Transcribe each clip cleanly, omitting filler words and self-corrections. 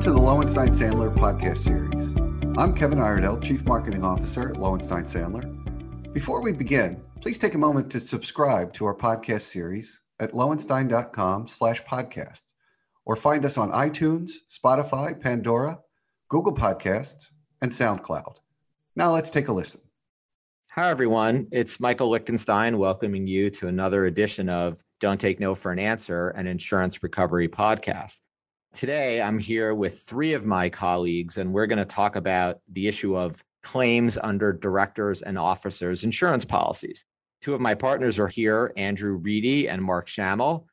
Welcome to the Lowenstein Sandler podcast series. I'm Kevin Iredell, Chief Marketing Officer at Lowenstein Sandler. Before we begin, please take a moment to subscribe to our podcast series at lowenstein.com/podcast, or find us on iTunes, Spotify, Pandora, Google Podcasts, and SoundCloud. Now let's take a listen. Hi, everyone. It's Michael Lichtenstein welcoming you to another edition of Don't Take No for an Answer, an insurance recovery podcast. Today, I'm here with three of my colleagues, and we're going to talk about the issue of claims under directors' and officers' insurance policies. Two of my partners are here, Andrew Reidy and Mark Schamel,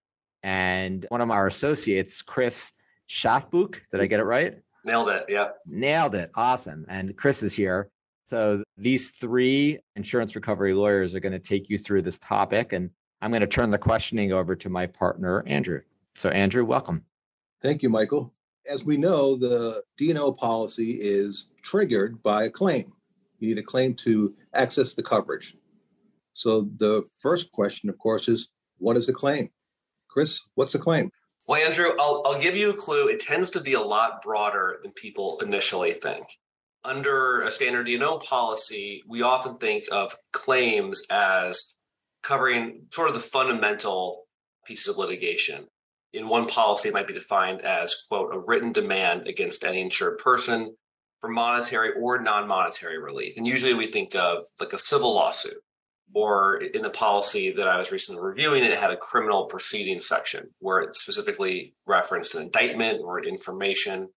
and one of our associates, Chris Schafbuch. Did I get it right? Nailed it. Yeah. Nailed it. Awesome. And Chris is here. So these three insurance recovery lawyers are going to take you through this topic, and I'm going to turn the questioning over to my partner, Andrew. So Andrew, welcome. Thank you, Michael. As we know, the D&O policy is triggered by a claim. You need a claim to access the coverage. So the first question, of course, is what is a claim? Chris, what's a claim? Well, Andrew, I'll give you a clue. It tends to be a lot broader than people initially think. Under a standard D&O policy, we often think of claims as covering sort of the fundamental pieces of litigation. In one policy, it might be defined as, quote, a written demand against any insured person for monetary or non-monetary relief. And usually we think of like a civil lawsuit, or in the policy that I was recently reviewing, it had a criminal proceedings section where it specifically referenced an indictment or an information,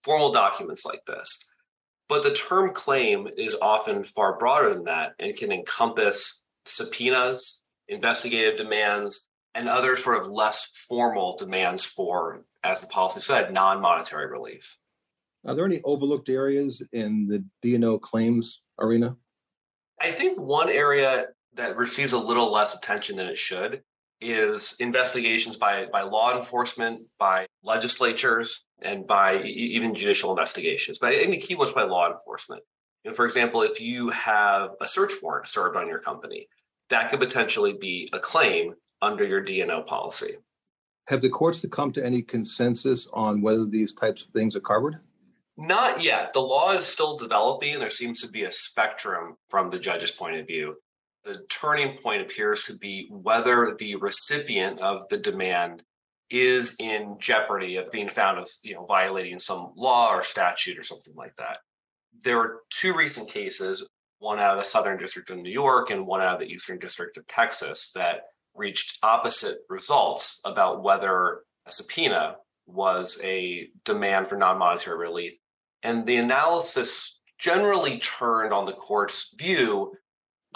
formal documents like this. But the term claim is often far broader than that and can encompass subpoenas, investigative demands, and other sort of less formal demands for, as the policy said, non-monetary relief. Are there any overlooked areas in the D&O claims arena? I think one area that receives a little less attention than it should is investigations by law enforcement, by legislatures, and by even judicial investigations. But I think the key was by law enforcement. For example, if you have a search warrant served on your company, that could potentially be a claim under your D&O policy. Have the courts come to any consensus on whether these types of things are covered? Not yet. The law is still developing. There seems to be a spectrum from the judge's point of view. The turning point appears to be whether the recipient of the demand is in jeopardy of being found of, violating some law or statute or something like that. There are two recent cases, one out of the Southern District of New York and one out of the Eastern District of Texas, that reached opposite results about whether a subpoena was a demand for non-monetary relief. And the analysis generally turned on the court's view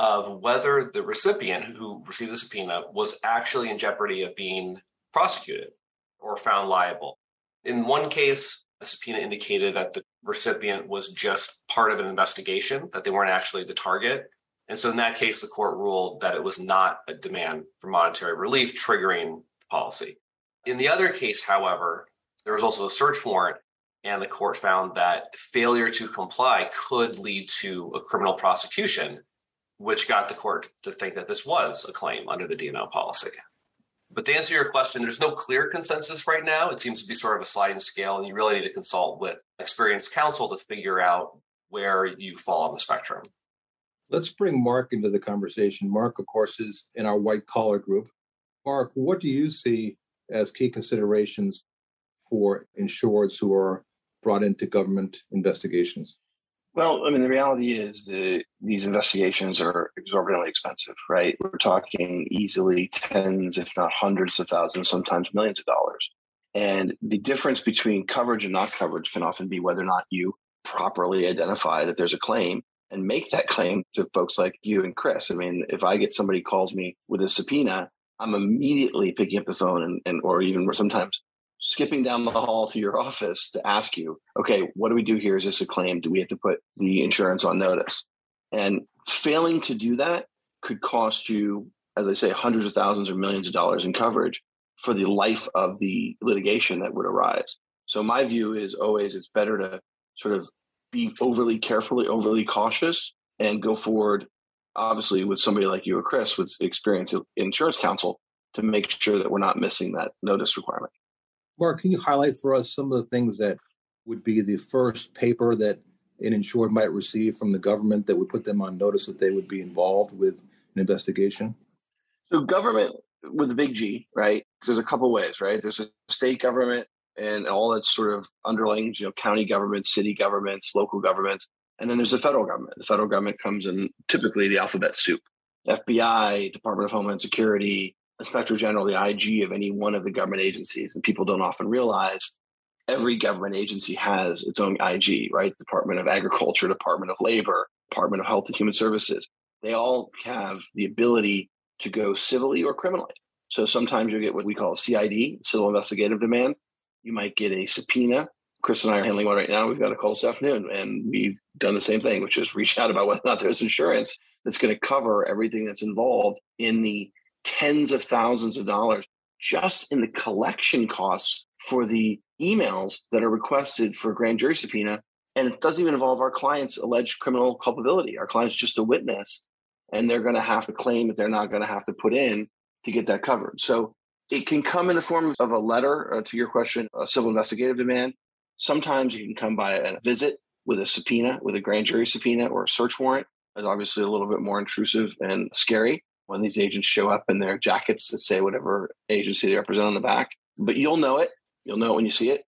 of whether the recipient who received the subpoena was actually in jeopardy of being prosecuted or found liable. In one case, a subpoena indicated that the recipient was just part of an investigation, that they weren't actually the target. And so in that case, the court ruled that it was not a demand for monetary relief triggering the policy. In the other case, however, there was also a search warrant, and the court found that failure to comply could lead to a criminal prosecution, which got the court to think that this was a claim under the D&O policy. But to answer your question, there's no clear consensus right now. It seems to be sort of a sliding scale, and you really need to consult with experienced counsel to figure out where you fall on the spectrum. Let's bring Mark into the conversation. Mark, of course, is in our white-collar group. Mark, what do you see as key considerations for insureds who are brought into government investigations? Well, the reality is these investigations are exorbitantly expensive, right? We're talking easily tens, if not hundreds of thousands, sometimes millions of dollars. And the difference between coverage and not coverage can often be whether or not you properly identify that there's a claim and make that claim to folks like you and Chris. If I get somebody calls me with a subpoena, I'm immediately picking up the phone and or even sometimes skipping down the hall to your office to ask you, okay, what do we do here? Is this a claim? Do we have to put the insurance on notice? And failing to do that could cost you, as I say, hundreds of thousands or millions of dollars in coverage for the life of the litigation that would arise. So my view is always it's better to sort of be overly careful, overly cautious, and go forward, obviously, with somebody like you or Chris with experience in insurance counsel to make sure that we're not missing that notice requirement. Mark, can you highlight for us some of the things that would be the first paper that an insured might receive from the government that would put them on notice that they would be involved with an investigation? So government with a big G, right? There's a couple ways, right? There's a state government and all its sort of underlings, county governments, city governments, local governments. And then there's the federal government. The federal government comes in typically the alphabet soup. FBI, Department of Homeland Security, Inspector General, the IG of any one of the government agencies. And people don't often realize every government agency has its own IG, right? Department of Agriculture, Department of Labor, Department of Health and Human Services. They all have the ability to go civilly or criminally. So sometimes you get what we call a CID, civil investigative demand. You might get a subpoena. Chris and I are handling one right now. We've got a call this afternoon, and we've done the same thing, which is reach out about whether or not there's insurance that's going to cover everything that's involved in the tens of thousands of dollars just in the collection costs for the emails that are requested for a grand jury subpoena. And it doesn't even involve our client's alleged criminal culpability. Our client's just a witness, and they're going to have to claim that they're not going to have to put in to get that covered. So it can come in the form of a letter, to your question, a civil investigative demand. Sometimes you can come by a visit with a subpoena, with a grand jury subpoena or a search warrant. It's obviously a little bit more intrusive and scary when these agents show up in their jackets that say whatever agency they represent on the back. But you'll know it. You'll know it when you see it.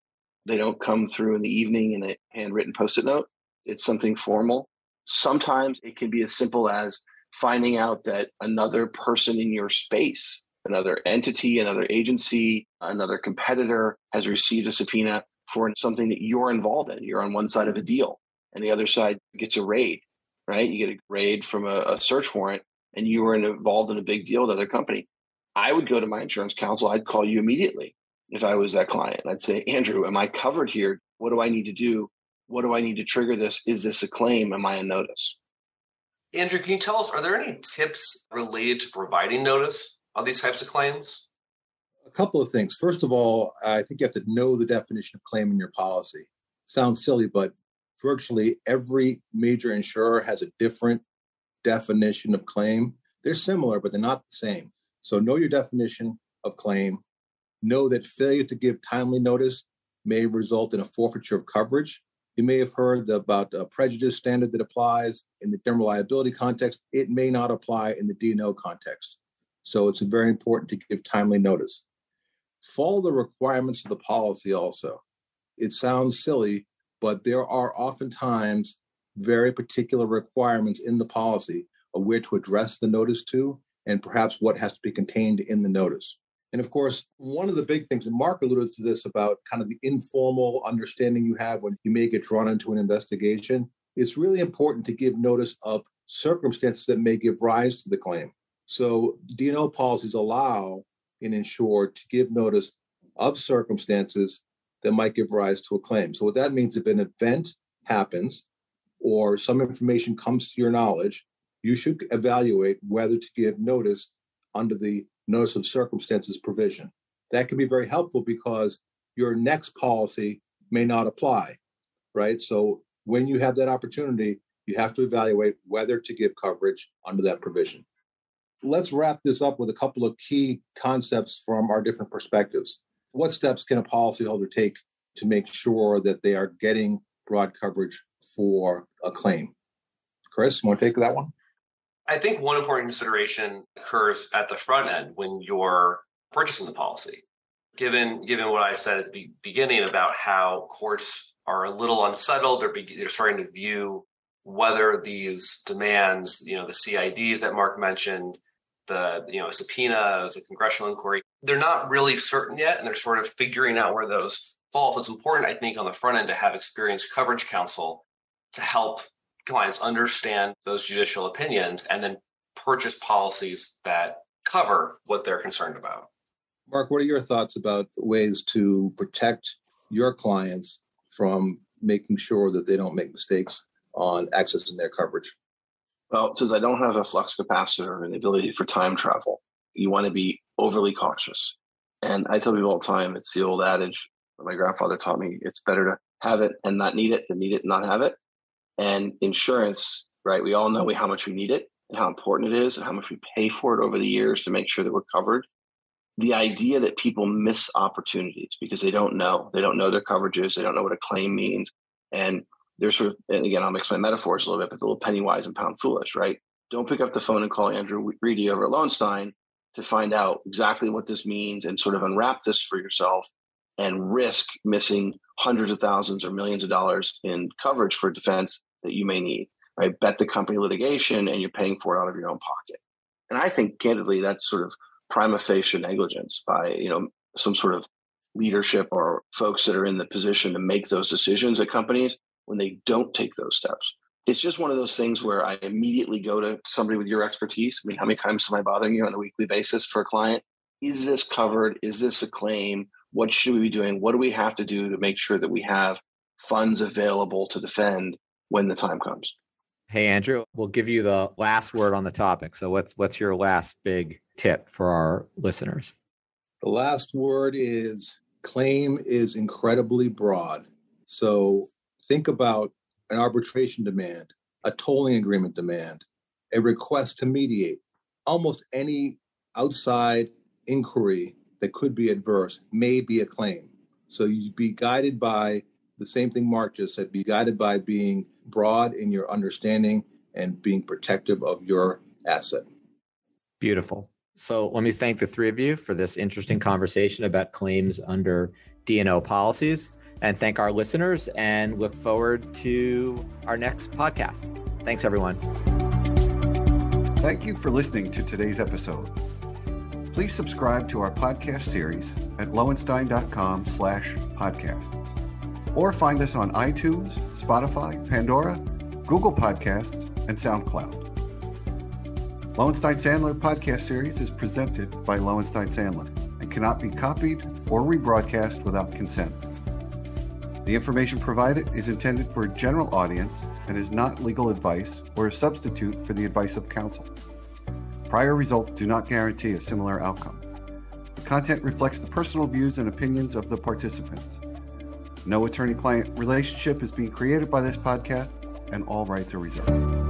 They don't come through in the evening in a handwritten Post-it note. It's something formal. Sometimes it can be as simple as finding out that another person in your space, another entity, another agency, another competitor has received a subpoena for something that you're involved in. You're on one side of a deal and the other side gets a raid, right? You get a raid from a search warrant and you were involved in a big deal with another company. I would go to my insurance counsel. I'd call you immediately if I was that client. I'd say, Andrew, am I covered here? What do I need to do? What do I need to trigger this? Is this a claim? Am I on notice? Andrew, can you tell us, are there any tips related to providing notice on these types of claims? A couple of things. First of all, I think you have to know the definition of claim in your policy. Sounds silly, but virtually every major insurer has a different definition of claim. They're similar, but they're not the same. So know your definition of claim. Know that failure to give timely notice may result in a forfeiture of coverage. You may have heard about a prejudice standard that applies in the general liability context. It may not apply in the D&O context. So it's very important to give timely notice. Follow the requirements of the policy also. It sounds silly, but there are oftentimes very particular requirements in the policy of where to address the notice to and perhaps what has to be contained in the notice. And of course, one of the big things, and Mark alluded to this about kind of the informal understanding you have when you may get drawn into an investigation, it's really important to give notice of circumstances that may give rise to the claim. So D&O policies allow an insured to give notice of circumstances that might give rise to a claim. So what that means, if an event happens or some information comes to your knowledge, you should evaluate whether to give notice under the notice of circumstances provision. That can be very helpful because your next policy may not apply, right? So when you have that opportunity, you have to evaluate whether to give coverage under that provision. Let's wrap this up with a couple of key concepts from our different perspectives. What steps can a policyholder take to make sure that they are getting broad coverage for a claim? Chris, you want to take that one? I think one important consideration occurs at the front end when you're purchasing the policy. Given what I said at the beginning about how courts are a little unsettled, they're starting to view whether these demands, the CIDs that Mark mentioned, the subpoenas, the congressional inquiry, they're not really certain yet, and they're sort of figuring out where those fall. So it's important, I think, on the front end to have experienced coverage counsel to help clients understand those judicial opinions and then purchase policies that cover what they're concerned about. Mark, what are your thoughts about ways to protect your clients from making sure that they don't make mistakes on accessing their coverage? Well, since I don't have a flux capacitor and the ability for time travel, you want to be overly cautious. And I tell people all the time, it's the old adage that my grandfather taught me, it's better to have it and not need it than need it and not have it. And insurance, right? We all know how much we need it and how important it is and how much we pay for it over the years to make sure that we're covered. the idea that people miss opportunities because they don't know their coverages, they don't know what a claim means. And they're sort of, and again, I'll mix my metaphors a little bit, but a little penny wise and pound foolish, right? Don't pick up the phone and call Andrew Reidy over at Lowenstein to find out exactly what this means and sort of unwrap this for yourself and risk missing hundreds of thousands or millions of dollars in coverage for defense that you may need, right? Bet the company litigation and you're paying for it out of your own pocket. And I think candidly, that's sort of prima facie negligence by, some sort of leadership or folks that are in the position to make those decisions at companies when they don't take those steps. It's just one of those things where I immediately go to somebody with your expertise. I mean, how many times am I bothering you on a weekly basis for a client? Is this covered? Is this a claim? What should we be doing? What do we have to do to make sure that we have funds available to defend when the time comes? Hey, Andrew, we'll give you the last word on the topic. So what's your last big tip for our listeners? The last word is claim is incredibly broad. So think about an arbitration demand, a tolling agreement demand, a request to mediate. Almost any outside inquiry that could be adverse may be a claim. So you'd be guided by the same thing Mark just said, be guided by being broad in your understanding and being protective of your asset. Beautiful. So let me thank the three of you for this interesting conversation about claims under D&O policies, and thank our listeners and look forward to our next podcast. Thanks, everyone. Thank you for listening to today's episode. Please subscribe to our podcast series at lowenstein.com/podcast, or find us on iTunes, Spotify, Pandora, Google Podcasts, and SoundCloud. Lowenstein Sandler podcast series is presented by Lowenstein Sandler and cannot be copied or rebroadcast without consent. The information provided is intended for a general audience and is not legal advice or a substitute for the advice of counsel. Prior results do not guarantee a similar outcome. The content reflects the personal views and opinions of the participants. No attorney-client relationship is being created by this podcast, and all rights are reserved.